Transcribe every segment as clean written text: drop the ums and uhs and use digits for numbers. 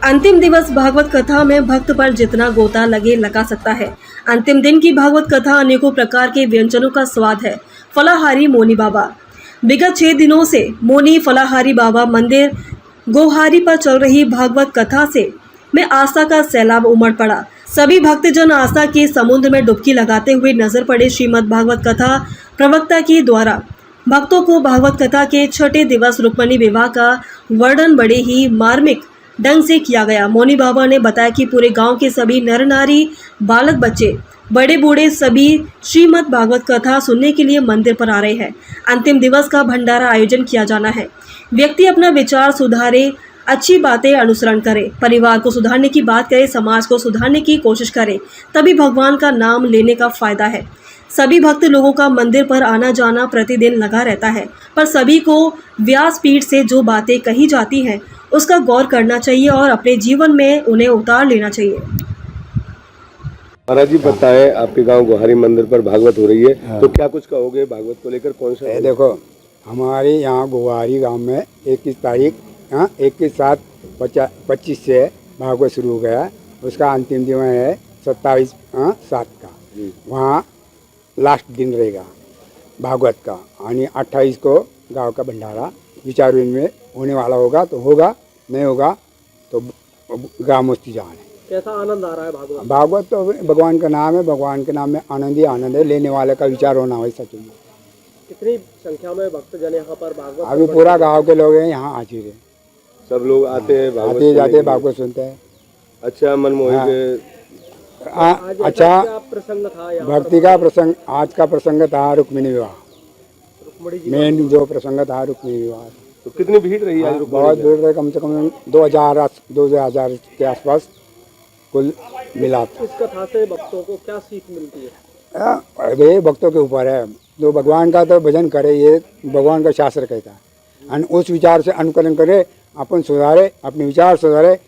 अंतिम दिवस भागवत कथा में भक्त पर जितना गोता लगे लगा सकता है। अंतिम दिन की भागवत कथा अनेकों प्रकार के व्यंजनों का स्वाद है। फलाहारी मौनी बाबा। विगत 6 दिनों से मौनी फलाहारी बाबा मंदिर गोहारी पर चल रही भागवत कथा से में आस्था का सैलाब उमड़ पड़ा। सभी भक्तजन आस्था के समुद्र में डुबकी लगाते हुए नजर पड़े। श्रीमद् भागवत कथा प्रवक्ता के द्वारा भक्तों को भागवत कथा के छठे दिवस रुक्मणी विवाह का वर्णन बड़े ही मार्मिक ढंग से किया गया। मौनी बाबा ने बताया कि पूरे गांव के सभी नर नारी, बालक बच्चे, बड़े बूढ़े सभी श्रीमद् भागवत कथा सुनने के लिए मंदिर पर आ रहे हैं। अंतिम दिवस का भंडारा आयोजन किया जाना है। व्यक्ति अपना विचार सुधारे, अच्छी बातें अनुसरण करे, परिवार को सुधारने की बात करे, समाज को सुधारने की कोशिश करे, तभी भगवान का नाम लेने का फायदा है। सभी भक्त लोगों का मंदिर पर आना जाना प्रतिदिन लगा रहता है, पर सभी को व्यासपीठ से जो बातें कही जाती हैं उसका गौर करना चाहिए और अपने जीवन में उन्हें उतार लेना चाहिए। महाराज जी बताएं, आपके गांव गोहारी मंदिर पर भागवत हो रही है, तो क्या कुछ कहोगे भागवत को लेकर? कौन सा? देखो, हमारे यहाँ गोहारी गांव में 21 तारीख 21/7/25 से भागवत शुरू हो गया। उसका अंतिम दिन है 27/7 का। वहाँ लास्ट दिन रहेगा भागवत का। यानी 28 को गांव का भंडारा विचार में होने वाला होगा, तो होगा, नहीं होगा तो ग्रामोस्ती जान है। कैसा आनंद आ रहा है भागवत? भागवत तो भगवान का नाम है, भगवान के नाम में आनंद ही आनंद है। लेने वाले का विचार होना वैसा चाहिए। कितनी संख्या में भक्तजन यहाँ पर भागवत? अभी पूरा गांव के लोग हैं यहाँ हाजिर है। सब लोग आते हैं, आते जाते भागवत सुनते हैं। अच्छा मनमोहक। अच्छा प्रसंग था भक्ति का प्रसंग। आज का प्रसंग था रुक्मिणी विवाह। मेन जो प्रसंग था रुक्मिणी विवाह। तो कितनी भीड़ रही आज? बहुत भीड़ रही, कम से कम 2000 के आसपास कुल मिला था। इस कथा से भक्तों को क्या सीख मिलती है? ये भक्तों के ऊपर है। जो भगवान का तो भजन करे, ये भगवान का शास्त्र कहता है। और उस विचार से अनुकरण करे, अपन सुधारे, अपने विचार सुधारे,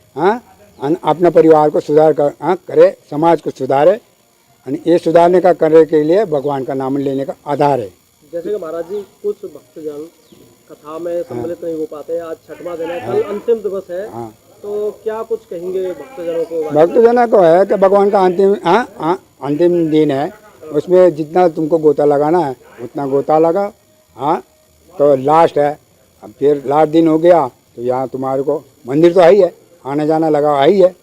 अपने परिवार को सुधार करे, समाज को सुधारे। ये सुधारने का करने के लिए भगवान का नाम लेने का आधार है। जैसे कि महाराज जी कुछ भक्तजन कथा में सम्मिलित नहीं हो पाते। आज 6वां दिन है, कल अंतिम दिवस है, तो क्या कुछ कहेंगे भक्तजनों को? भक्तजनों को है कि भगवान का अंतिम दिन है, उसमें जितना तुमको गोता लगाना है उतना गोता लगा। तो लास्ट है, अब फिर लास्ट दिन हो गया तो यहाँ तुम्हारे को मंदिर तो है ही है, आना जाना लगा है ही है।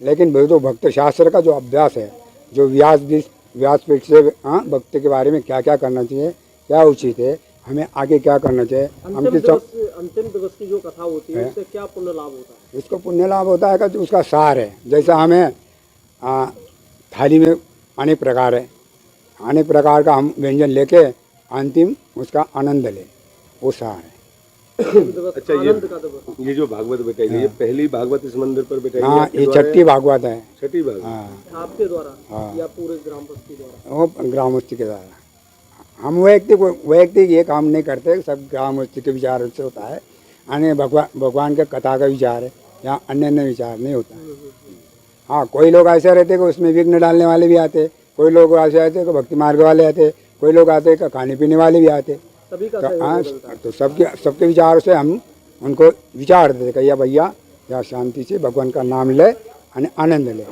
लेकिन भाई तो भक्त शास्त्र का जो अभ्यास है, जो व्यासपीठ से भक्त के बारे में क्या क्या करना चाहिए, क्या उचित है, हमें आगे क्या करना चाहिए। अंतिम दिवस की जो कथा होती है उससे क्या पुण्य लाभ होता है? इसको पुण्य लाभ होता है कि उसका सार है। जैसा हमें थाली में अनेक प्रकार है, अनेक प्रकार का हम व्यंजन लेके अंतिम उसका आनंद ले, वो सार है। अच्छा, ये जो भागवत बैठाई गई, ये पहली भागवत इस मंदिर पर बैठाई गई? हाँ, ये छठी भागवत है। छठी भागवत आपके द्वारा या पूरे ग्रामबस्ती द्वारा? वो ग्रामोस्ती के द्वारा। हम वैयक्तिक ये काम नहीं करते, सब ग्रामोस्ती के विचार से होता है। अन्य भगवान के कथा का विचार है, यहाँ अन्य विचार नहीं होता है। हाँ, कोई लोग ऐसे रहते कि उसमें विघ्न डालने वाले भी आते, कोई लोग ऐसे आते कि भक्ति मार्ग वाले आते, कोई लोग आते कि खाने पीने वाले भी आते। सभी का तो सबके विचार से हम उनको विचार देते कि या भैया या शांति से भगवान का नाम ले, आनंद ले।